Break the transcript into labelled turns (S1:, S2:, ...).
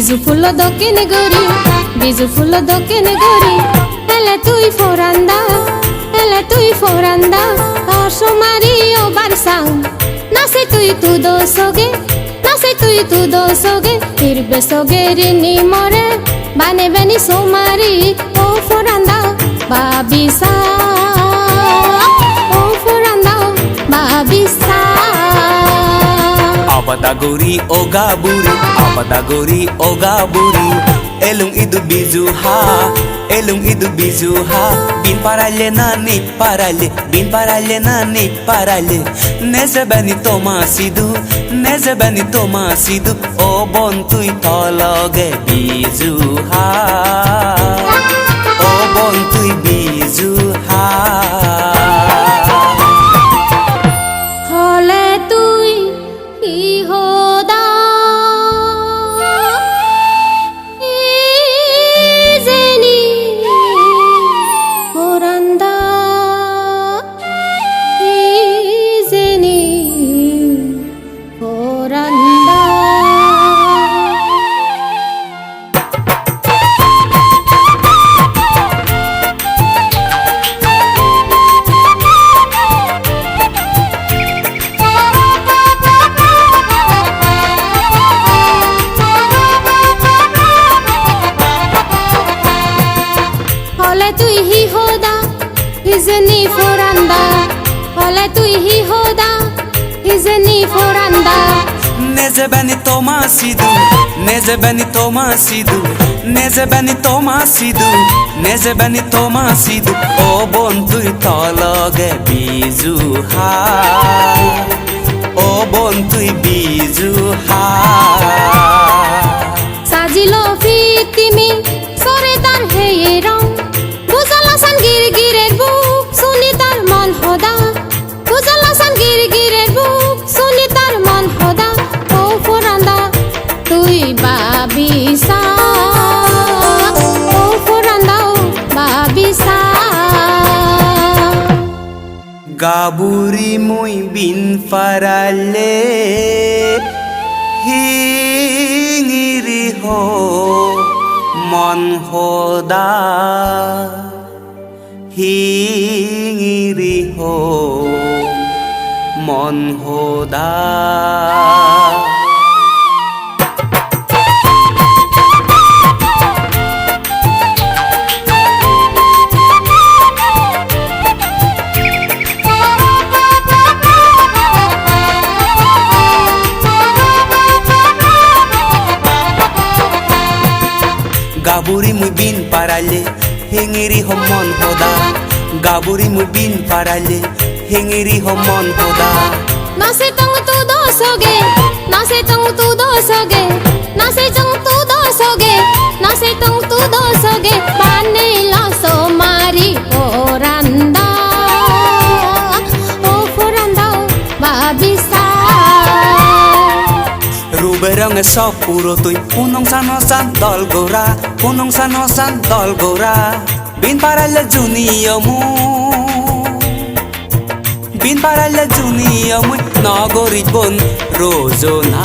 S1: বিজু ফুল দকেনে গরি বিজু ফুল দকেনে গরি এলে তুই ফোরান্দা অসমারি ওবার সাং নাসে তুই দোসগে নাসে তুই দোসগে ফিরবে সগে রিনি মরে বানে বেনি সোমারি ও ফোরান্দা বাবিসা ও ফোরান্দা বাবিসা
S2: Apadagori o gaburi elung idu bizu ha bin parale nani parale neze bani toma sidu o bon tui tologe bizu ha o bon tui bizu ha
S1: হলে তুই ইহোদা ইজেনি ফোরান্দা ইজেনি ফোরান্দা হলে তুই হিহোদা হিজনি ফোরান্দা হলে তুই হিহোদা হিজনি ফোরান্দা
S2: neze bani toma sidu o bon tui tologe bizu ha o bon tui bizu ha
S1: সাজিলো ফিতিমি সরে তার হেয়ে রং বুঝালাসান গিরগিরের বুক শুনি তার মন হদা বুঝালাসান গিরগিরের বুক শুনি তার মন হদা ও ফোরান্দা তুই বাবিসা ও ফোরান্দা বাবিসা
S2: gaburi mui bin farale hingiri ho mon hoda hingiri ho mon hoda Gaburi mui bin parale hingiri ho mon hoda Gaburi mui bin parale hingiri ho mon hoda
S1: নাসে তং তু দোসগে নাসে তং তু দোসগে নাসে তং তু দোসগে নাসে তং তু দোসগে বানে লাসো মারি ফোরান্দা ও ফোরান্দা বাবিসা
S2: Ruberang sok puro tui punong sanosan dol gora bin parale juniyamu nagori bon rozona